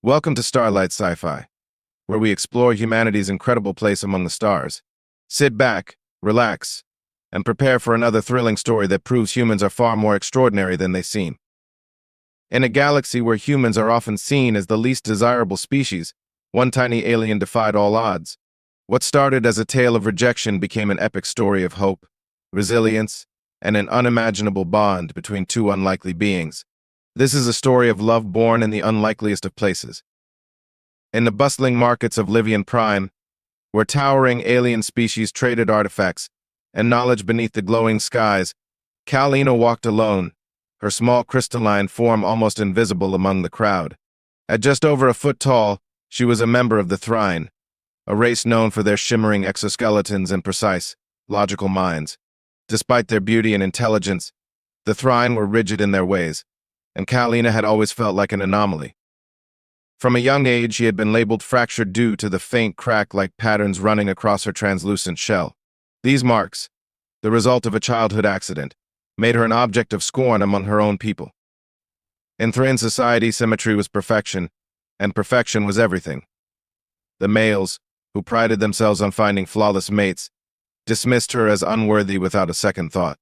Welcome to Starlight Sci-Fi, where we explore humanity's incredible place among the stars. Sit back, relax, and prepare for another thrilling story that proves humans are far more extraordinary than they seem. In a galaxy where humans are often seen as the least desirable species, one tiny alien defied all odds. What started as a tale of rejection became an epic story of hope, resilience, and an unimaginable bond between two unlikely beings. This is a story of love born in the unlikeliest of places. In the bustling markets of Livian Prime, where towering alien species traded artifacts and knowledge beneath the glowing skies, Kal'ina walked alone, her small crystalline form almost invisible among the crowd. At just over a foot tall, she was a member of the Thrine, a race known for their shimmering exoskeletons and precise, logical minds. Despite their beauty and intelligence, the Thrine were rigid in their ways, and Kal'ina had always felt like an anomaly. From a young age, she had been labeled fractured due to the faint crack-like patterns running across her translucent shell. These marks, the result of a childhood accident, made her an object of scorn among her own people. In Thrain society, symmetry was perfection, and perfection was everything. The males, who prided themselves on finding flawless mates, dismissed her as unworthy without a second thought.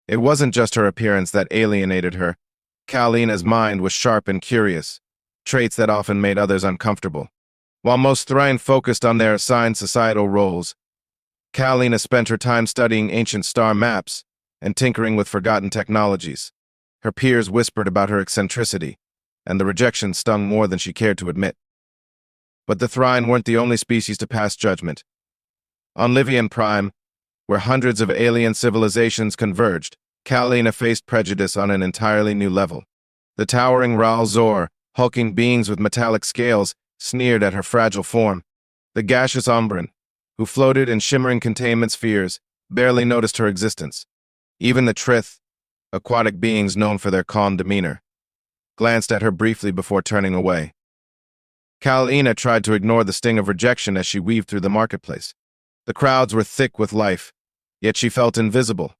It wasn't just her appearance that alienated her. Kal'ina's mind was sharp and curious, traits that often made others uncomfortable. While most Thrine focused on their assigned societal roles, Kal'ina spent her time studying ancient star maps and tinkering with forgotten technologies. Her peers whispered about her eccentricity, and the rejection stung more than she cared to admit. But the Thrine weren't the only species to pass judgment. On Livian Prime, where hundreds of alien civilizations converged, Kal'ina faced prejudice on an entirely new level. The towering Ral Zor, hulking beings with metallic scales, sneered at her fragile form. The gaseous Umbran, who floated in shimmering containment spheres, barely noticed her existence. Even the Trith, aquatic beings known for their calm demeanor, glanced at her briefly before turning away. Kal'ina tried to ignore the sting of rejection as she weaved through the marketplace. The crowds were thick with life, yet she felt invisible,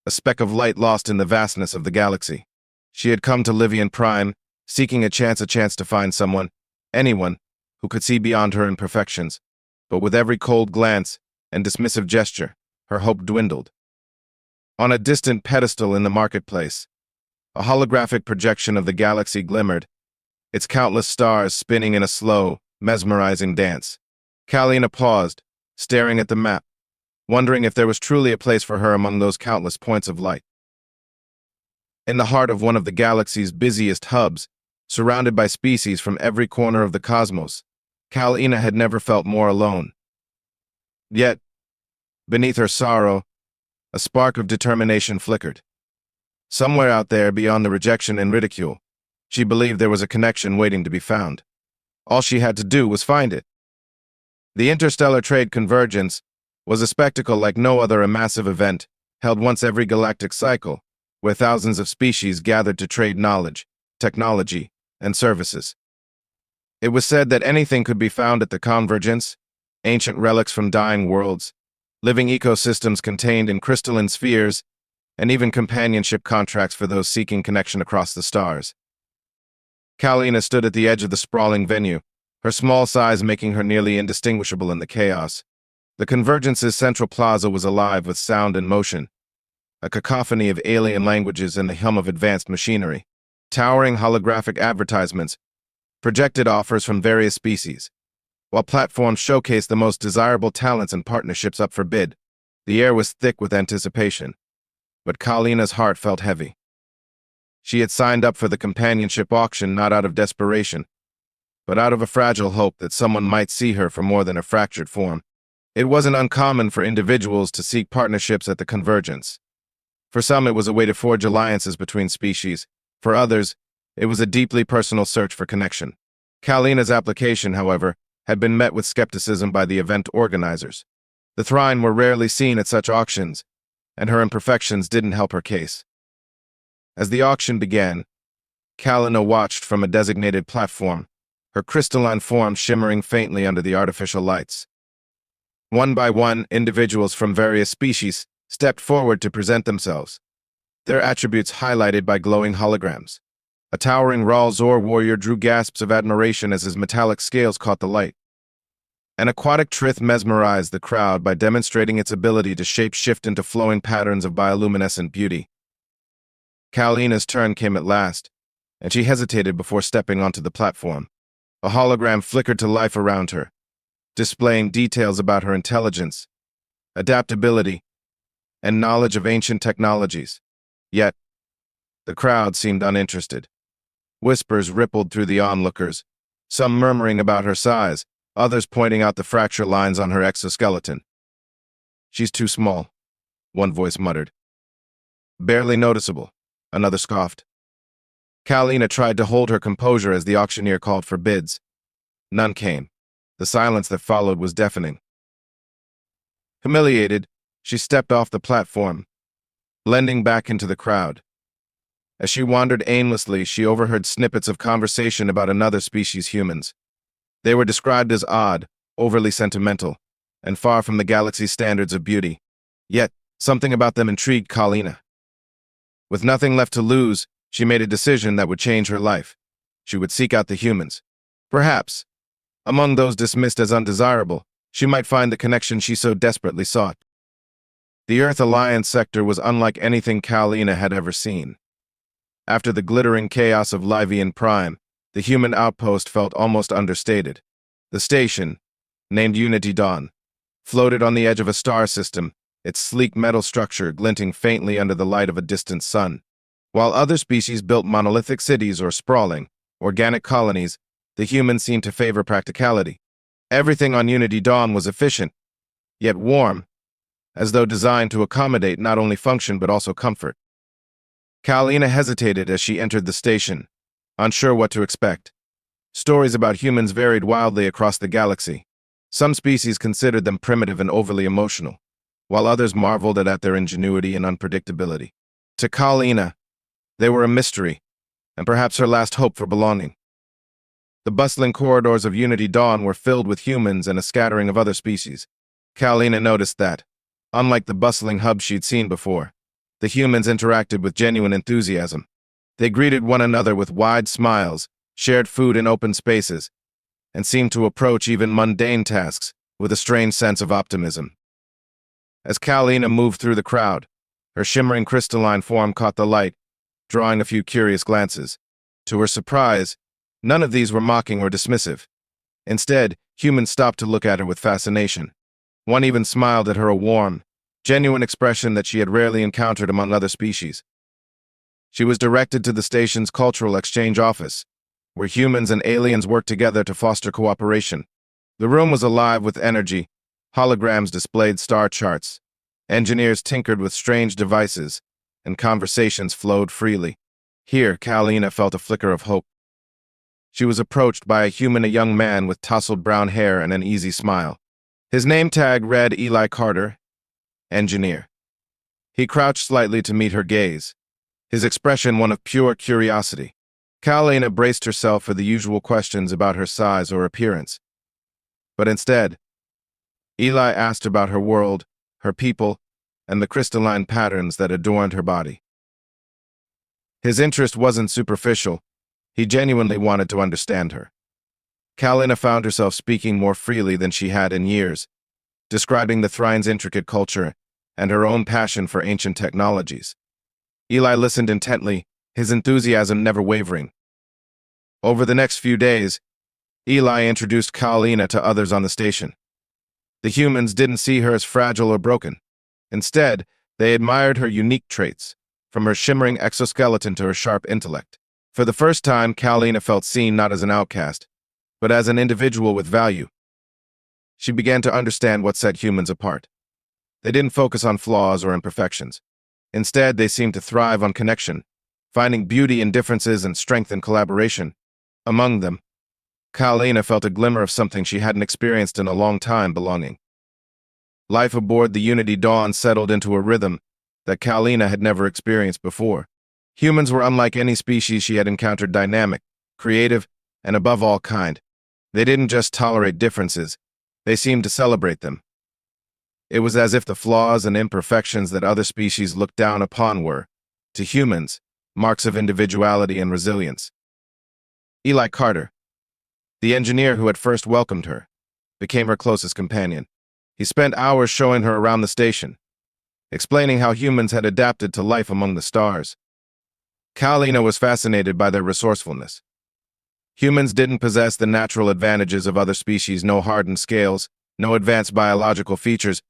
a speck of light lost in the vastness of the galaxy. She had come to Livian Prime, seeking a chance to find someone, anyone, who could see beyond her imperfections. But with every cold glance and dismissive gesture, her hope dwindled. On a distant pedestal in the marketplace, a holographic projection of the galaxy glimmered, its countless stars spinning in a slow, mesmerizing dance. Kal'ina paused, staring at the map, wondering if there was truly a place for her among those countless points of light. In the heart of one of the galaxy's busiest hubs, surrounded by species from every corner of the cosmos, Kal'ina had never felt more alone. Yet, beneath her sorrow, a spark of determination flickered. Somewhere out there, beyond the rejection and ridicule, she believed there was a connection waiting to be found. All she had to do was find it. The interstellar trade convergence was a spectacle like no other, a massive event held once every galactic cycle, where thousands of species gathered to trade knowledge, technology, and services. It was said that anything could be found at the convergence: ancient relics from dying worlds, living ecosystems contained in crystalline spheres, and even companionship contracts for those seeking connection across the stars. Kal'ina stood at the edge of the sprawling venue, her small size making her nearly indistinguishable in the chaos. The Convergence's central plaza was alive with sound and motion, a cacophony of alien languages and the hum of advanced machinery. Towering holographic advertisements projected offers from various species, while platforms showcased the most desirable talents and partnerships up for bid. The air was thick with anticipation, but Kal'ina's heart felt heavy. She had signed up for the companionship auction not out of desperation, but out of a fragile hope that someone might see her for more than a fractured form. It wasn't uncommon for individuals to seek partnerships at the convergence. For some, it was a way to forge alliances between species. For others, it was a deeply personal search for connection. Kal'ina's application, however, had been met with skepticism by the event organizers. The Thrine were rarely seen at such auctions, and her imperfections didn't help her case. As the auction began, Kal'ina watched from a designated platform, her crystalline form shimmering faintly under the artificial lights. One by one, individuals from various species stepped forward to present themselves, their attributes highlighted by glowing holograms. A towering Ral Zor warrior drew gasps of admiration as his metallic scales caught the light. An aquatic trith mesmerized the crowd by demonstrating its ability to shape-shift into flowing patterns of bioluminescent beauty. Kal'ina's turn came at last, and she hesitated before stepping onto the platform. A hologram flickered to life around her, displaying details about her intelligence, adaptability, and knowledge of ancient technologies. Yet, the crowd seemed uninterested. Whispers rippled through the onlookers, some murmuring about her size, others pointing out the fracture lines on her exoskeleton. "She's too small," one voice muttered. "Barely noticeable," another scoffed. Kal'ina tried to hold her composure as the auctioneer called for bids. None came. The silence that followed was deafening. Humiliated, she stepped off the platform, blending back into the crowd. As she wandered aimlessly, she overheard snippets of conversation about another species, humans. They were described as odd, overly sentimental, and far from the galaxy's standards of beauty. Yet, something about them intrigued Kal'ina. With nothing left to lose, she made a decision that would change her life. She would seek out the humans. Perhaps, among those dismissed as undesirable, she might find the connection she so desperately sought. The Earth Alliance sector was unlike anything Kal'ina had ever seen. After the glittering chaos of Livian Prime, the human outpost felt almost understated. The station, named Unity Dawn, floated on the edge of a star system, its sleek metal structure glinting faintly under the light of a distant sun. While other species built monolithic cities or sprawling, organic colonies, the humans seemed to favor practicality. Everything on Unity Dawn was efficient, yet warm, as though designed to accommodate not only function but also comfort. Kal'ina hesitated as she entered the station, unsure what to expect. Stories about humans varied wildly across the galaxy. Some species considered them primitive and overly emotional, while others marveled at their ingenuity and unpredictability. To Kal'ina, they were a mystery, and perhaps her last hope for belonging. The bustling corridors of Unity Dawn were filled with humans and a scattering of other species. Kal'ina noticed that, unlike the bustling hub she'd seen before, the humans interacted with genuine enthusiasm. They greeted one another with wide smiles, shared food in open spaces, and seemed to approach even mundane tasks with a strange sense of optimism. As Kal'ina moved through the crowd, her shimmering crystalline form caught the light, drawing a few curious glances. To her surprise, none of these were mocking or dismissive. Instead, humans stopped to look at her with fascination. One even smiled at her, a warm, genuine expression that she had rarely encountered among other species. She was directed to the station's cultural exchange office, where humans and aliens worked together to foster cooperation. The room was alive with energy. Holograms displayed star charts. Engineers tinkered with strange devices, and conversations flowed freely. Here, Kal'ina felt a flicker of hope. She was approached by a young man with tousled brown hair and an easy smile. His name tag read Eli Carter, engineer. He crouched slightly to meet her gaze, his expression one of pure curiosity. Kal'ina braced herself for the usual questions about her size or appearance. But instead, Eli asked about her world, her people, and the crystalline patterns that adorned her body. His interest wasn't superficial. He genuinely wanted to understand her. Kal'ina found herself speaking more freely than she had in years, describing the Thrine's intricate culture and her own passion for ancient technologies. Eli listened intently, his enthusiasm never wavering. Over the next few days, Eli introduced Kal'ina to others on the station. The humans didn't see her as fragile or broken. Instead, they admired her unique traits, from her shimmering exoskeleton to her sharp intellect. For the first time, Kal'ina felt seen not as an outcast, but as an individual with value. She began to understand what set humans apart. They didn't focus on flaws or imperfections. Instead, they seemed to thrive on connection, finding beauty in differences and strength in collaboration. Among them, Kal'ina felt a glimmer of something she hadn't experienced in a long time: belonging. Life aboard the Unity Dawn settled into a rhythm that Kal'ina had never experienced before. Humans were unlike any species she had encountered: dynamic, creative, and above all kind. They didn't just tolerate differences, they seemed to celebrate them. It was as if the flaws and imperfections that other species looked down upon were, to humans, marks of individuality and resilience. Eli Carter, the engineer who had first welcomed her, became her closest companion. He spent hours showing her around the station, explaining how humans had adapted to life among the stars. Kal'ina was fascinated by their resourcefulness. Humans didn't possess the natural advantages of other species, no hardened scales, no advanced biological features,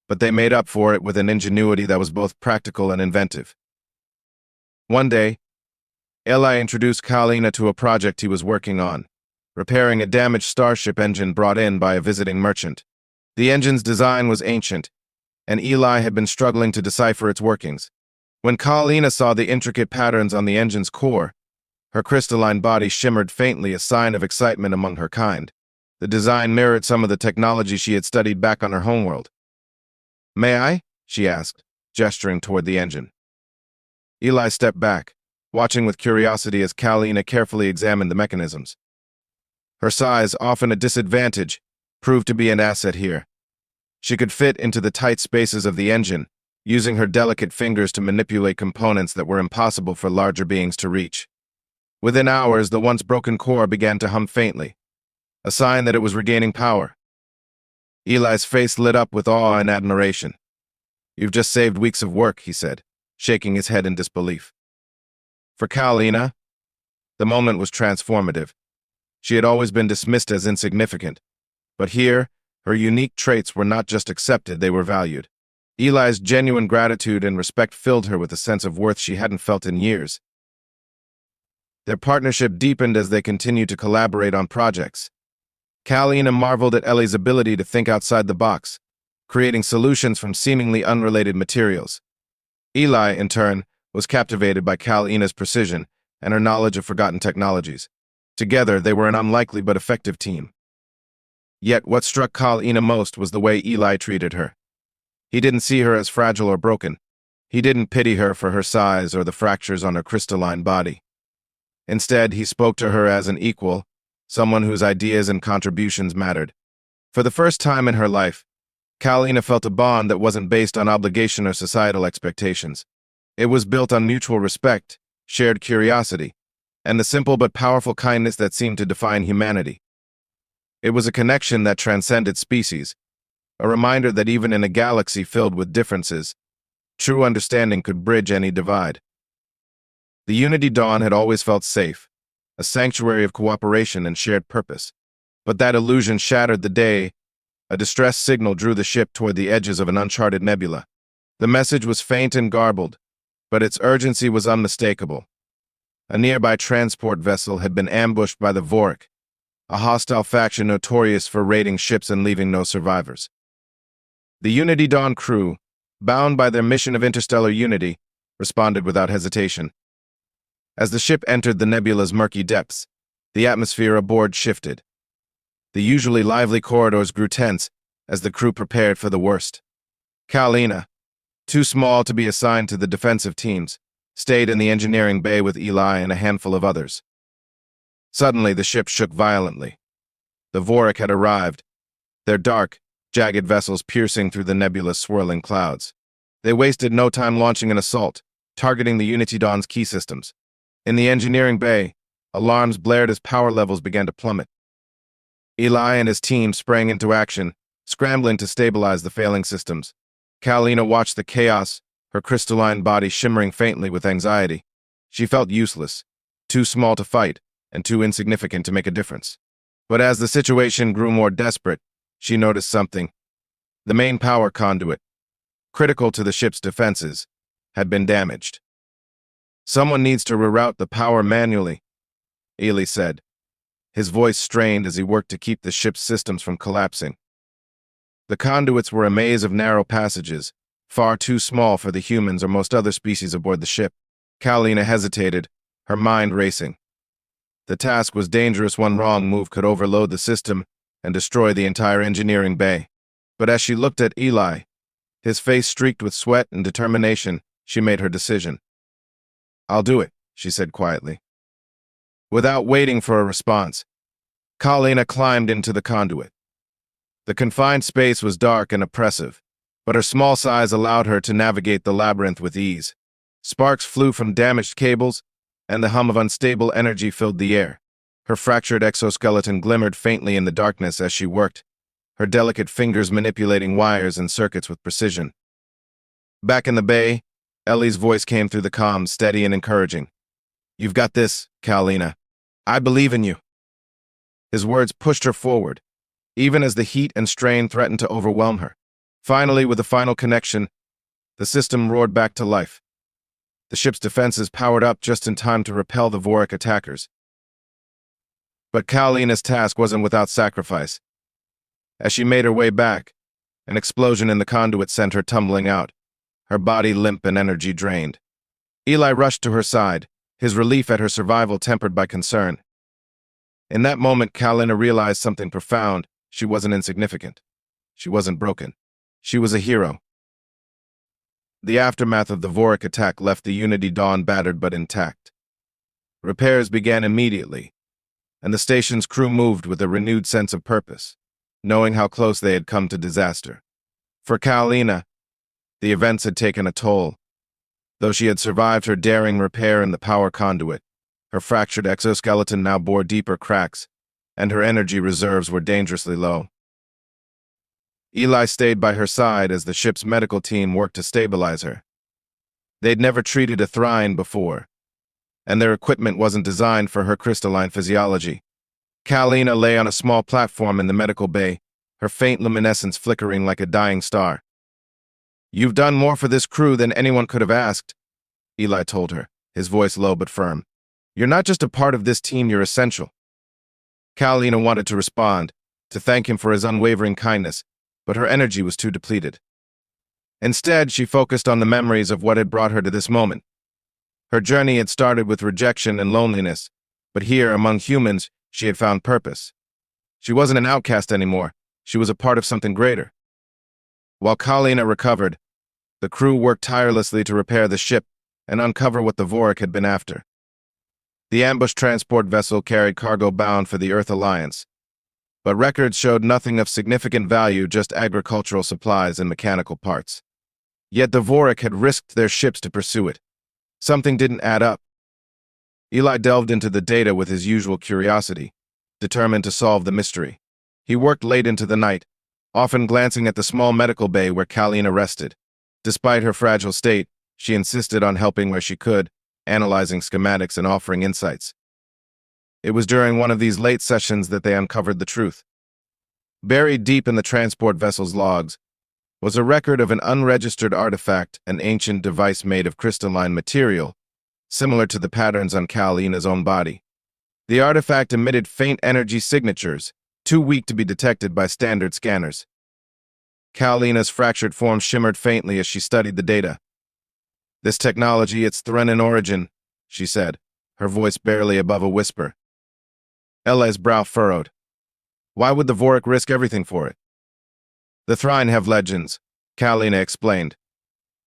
but they made up for it with an ingenuity that was both practical and inventive. One day, Eli introduced Kal'ina to a project he was working on, repairing a damaged starship engine brought in by a visiting merchant. The engine's design was ancient, and Eli had been struggling to decipher its workings. When Kal'ina saw the intricate patterns on the engine's core, her crystalline body shimmered faintly, a sign of excitement among her kind. The design mirrored some of the technology she had studied back on her homeworld. "May I?" she asked, gesturing toward the engine. Eli stepped back, watching with curiosity as Kal'ina carefully examined the mechanisms. Her size, often a disadvantage, proved to be an asset here. She could fit into the tight spaces of the engine, using her delicate fingers to manipulate components that were impossible for larger beings to reach. Within hours, the once broken core began to hum faintly, a sign that it was regaining power. Eli's face lit up with awe and admiration. "You've just saved weeks of work," he said, shaking his head in disbelief. For Kal'ina, the moment was transformative. She had always been dismissed as insignificant, but here, her unique traits were not just accepted, they were valued. Eli's genuine gratitude and respect filled her with a sense of worth she hadn't felt in years. Their partnership deepened as they continued to collaborate on projects. Kal'ina marveled at Ellie's ability to think outside the box, creating solutions from seemingly unrelated materials. Eli, in turn, was captivated by Kal'ina's precision and her knowledge of forgotten technologies. Together, they were an unlikely but effective team. Yet what struck Kal'ina most was the way Eli treated her. He didn't see her as fragile or broken. He didn't pity her for her size or the fractures on her crystalline body. Instead, he spoke to her as an equal, someone whose ideas and contributions mattered. For the first time in her life, Kal'ina felt a bond that wasn't based on obligation or societal expectations. It was built on mutual respect, shared curiosity, and the simple but powerful kindness that seemed to define humanity. It was a connection that transcended species, a reminder that even in a galaxy filled with differences, true understanding could bridge any divide. The Unity Dawn had always felt safe, a sanctuary of cooperation and shared purpose. But that illusion shattered the day a distress signal drew the ship toward the edges of an uncharted nebula. The message was faint and garbled, but its urgency was unmistakable. A nearby transport vessel had been ambushed by the Vorik, a hostile faction notorious for raiding ships and leaving no survivors. The Unity Dawn crew, bound by their mission of interstellar unity, responded without hesitation. As the ship entered the nebula's murky depths, the atmosphere aboard shifted. The usually lively corridors grew tense as the crew prepared for the worst. Kal'ina, too small to be assigned to the defensive teams, stayed in the engineering bay with Eli and a handful of others. Suddenly, the ship shook violently. The Vorik had arrived, their dark, jagged vessels piercing through the nebula's swirling clouds. They wasted no time launching an assault, targeting the Unity Dawn's key systems. In the engineering bay, alarms blared as power levels began to plummet. Eli and his team sprang into action, scrambling to stabilize the failing systems. Kal'ina watched the chaos, her crystalline body shimmering faintly with anxiety. She felt useless, too small to fight, and too insignificant to make a difference. But as the situation grew more desperate, she noticed something. The main power conduit, critical to the ship's defenses, had been damaged. "Someone needs to reroute the power manually," Eli said. His voice strained as he worked to keep the ship's systems from collapsing. The conduits were a maze of narrow passages, far too small for the humans or most other species aboard the ship. Kal'ina hesitated, her mind racing. The task was dangerous. One wrong move could overload the system and destroy the entire engineering bay. But as she looked at Eli, his face streaked with sweat and determination, she made her decision. "I'll do it," she said quietly. Without waiting for a response, Kal'ina climbed into the conduit. The confined space was dark and oppressive, but her small size allowed her to navigate the labyrinth with ease. Sparks flew from damaged cables, and the hum of unstable energy filled the air. Her fractured exoskeleton glimmered faintly in the darkness as she worked, her delicate fingers manipulating wires and circuits with precision. Back in the bay, Ellie's voice came through the comms, steady and encouraging. "You've got this, Kal'ina. I believe in you." His words pushed her forward, even as the heat and strain threatened to overwhelm her. Finally, with a final connection, the system roared back to life. The ship's defenses powered up just in time to repel the Vorik attackers. But Kal'ina's task wasn't without sacrifice. As she made her way back, an explosion in the conduit sent her tumbling out, her body limp and energy drained. Eli rushed to her side, his relief at her survival tempered by concern. In that moment, Kal'ina realized something profound. She wasn't insignificant. She wasn't broken. She was a hero. The aftermath of the Vorik attack left the Unity Dawn battered but intact. Repairs began immediately, and the station's crew moved with a renewed sense of purpose, knowing how close they had come to disaster. For Kal'ina, the events had taken a toll. Though she had survived her daring repair in the power conduit, her fractured exoskeleton now bore deeper cracks, and her energy reserves were dangerously low. Eli stayed by her side as the ship's medical team worked to stabilize her. They'd never treated a Thrine before, and their equipment wasn't designed for her crystalline physiology. Kal'ina lay on a small platform in the medical bay, her faint luminescence flickering like a dying star. "You've done more for this crew than anyone could have asked," Eli told her, his voice low but firm. "You're not just a part of this team, you're essential." Kal'ina wanted to respond, to thank him for his unwavering kindness, but her energy was too depleted. Instead, she focused on the memories of what had brought her to this moment. Her journey had started with rejection and loneliness, but here, among humans, she had found purpose. She wasn't an outcast anymore. She was a part of something greater. While Kal'ina recovered, the crew worked tirelessly to repair the ship and uncover what the Vorik had been after. The ambush transport vessel carried cargo bound for the Earth Alliance, but records showed nothing of significant value, just agricultural supplies and mechanical parts. Yet the Vorik had risked their ships to pursue it. Something didn't add up. Eli delved into the data with his usual curiosity, determined to solve the mystery. He worked late into the night, often glancing at the small medical bay where Kal'ina rested. Despite her fragile state, she insisted on helping where she could, analyzing schematics and offering insights. It was during one of these late sessions that they uncovered the truth. Buried deep in the transport vessel's logs was a record of an unregistered artifact, an ancient device made of crystalline material, similar to the patterns on Kal'ina's own body. The artifact emitted faint energy signatures, too weak to be detected by standard scanners. Kal'ina's fractured form shimmered faintly as she studied the data. "This technology, it's Thran in origin," she said, her voice barely above a whisper. Eli's brow furrowed. Why would the Vorik risk everything for it? "The Thrine have legends," Kal'ina explained,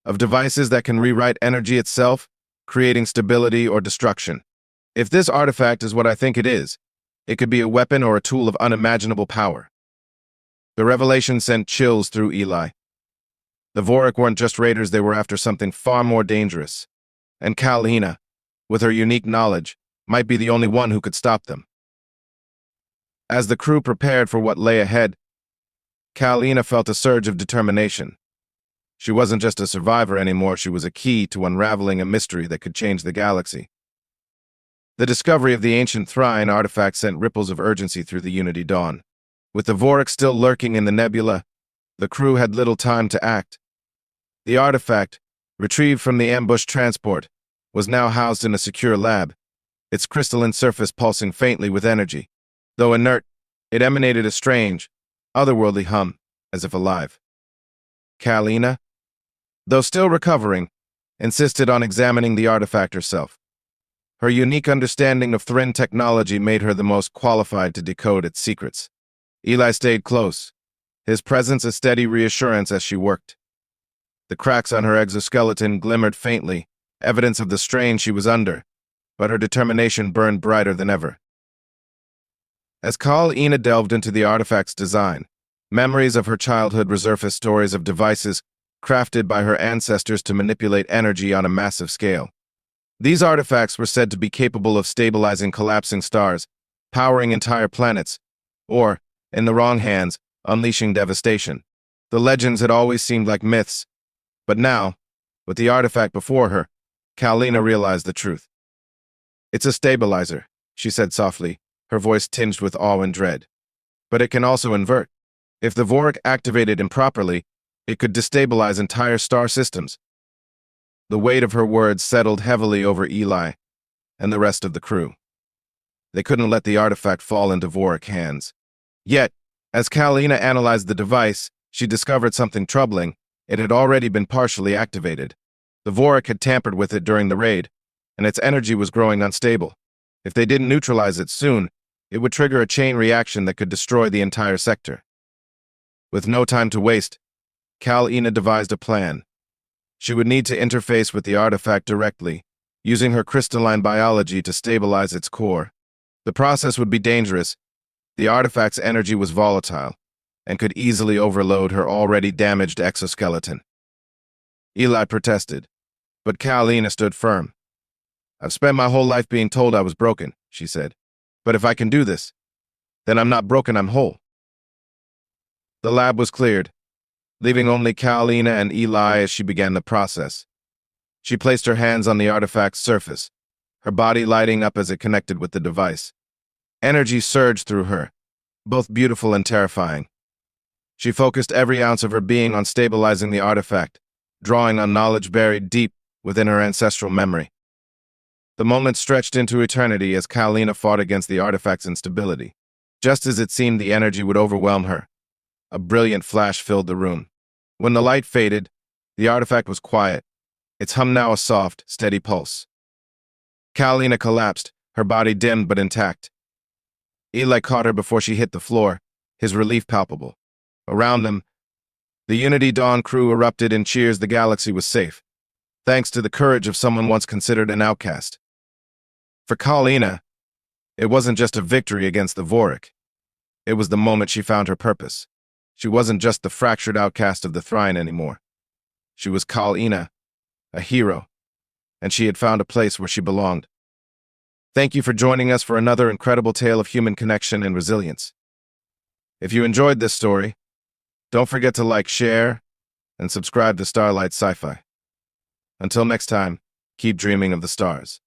"of devices that can rewrite energy itself, creating stability or destruction. If this artifact is what I think it is, it could be a weapon or a tool of unimaginable power." The revelation sent chills through Eli. The Vorik weren't just raiders, they were after something far more dangerous. And Kal'ina, with her unique knowledge, might be the only one who could stop them. As the crew prepared for what lay ahead, Kal'ina felt a surge of determination. She wasn't just a survivor anymore, she was a key to unraveling a mystery that could change the galaxy. The discovery of the ancient Thrine artifact sent ripples of urgency through the Unity Dawn. With the Vorik still lurking in the nebula, the crew had little time to act. The artifact, retrieved from the ambush transport, was now housed in a secure lab, its crystalline surface pulsing faintly with energy. Though inert, it emanated a strange, otherworldly hum, as if alive. Kal'ina, though still recovering, insisted on examining the artifact herself. Her unique understanding of Thran technology made her the most qualified to decode its secrets. Eli stayed close, his presence a steady reassurance as she worked. The cracks on her exoskeleton glimmered faintly, evidence of the strain she was under, but her determination burned brighter than ever. As Kal'ina delved into the artifact's design, memories of her childhood resurfaced, stories of devices crafted by her ancestors to manipulate energy on a massive scale. These artifacts were said to be capable of stabilizing collapsing stars, powering entire planets, or, in the wrong hands, unleashing devastation. The legends had always seemed like myths, but now, with the artifact before her, Kal'ina realized the truth. "It's a stabilizer," she said softly, her voice tinged with awe and dread. "But it can also invert. If the Vorik activated improperly, it could destabilize entire star systems." The weight of her words settled heavily over Eli and the rest of the crew. They couldn't let the artifact fall into Vorik hands. Yet, as Kal'ina analyzed the device, she discovered something troubling. It had already been partially activated. The Vorik had tampered with it during the raid, and its energy was growing unstable. If they didn't neutralize it soon, it would trigger a chain reaction that could destroy the entire sector. With no time to waste, Kal'ina devised a plan. She would need to interface with the artifact directly, using her crystalline biology to stabilize its core. The process would be dangerous. The artifact's energy was volatile and could easily overload her already damaged exoskeleton. Eli protested, but Kal'ina stood firm. "I've spent my whole life being told I was broken," she said. "But if I can do this, then I'm not broken, I'm whole." The lab was cleared, leaving only Kal'ina and Eli as she began the process. She placed her hands on the artifact's surface, her body lighting up as it connected with the device. Energy surged through her, both beautiful and terrifying. She focused every ounce of her being on stabilizing the artifact, drawing on knowledge buried deep within her ancestral memory. The moment stretched into eternity as Kal'ina fought against the artifact's instability. Just as it seemed the energy would overwhelm her, a brilliant flash filled the room. When the light faded, the artifact was quiet, its hum now a soft, steady pulse. Kal'ina collapsed, her body dimmed but intact. Eli caught her before she hit the floor, his relief palpable. Around them, the Unity Dawn crew erupted in cheers. The galaxy was safe, thanks to the courage of someone once considered an outcast. For Kal'ina, it wasn't just a victory against the Vorik. It was the moment she found her purpose. She wasn't just the fractured outcast of the Thrine anymore. She was Kal'ina, a hero, and she had found a place where she belonged. Thank you for joining us for another incredible tale of human connection and resilience. If you enjoyed this story, don't forget to like, share, and subscribe to Starlight Sci-Fi. Until next time, keep dreaming of the stars.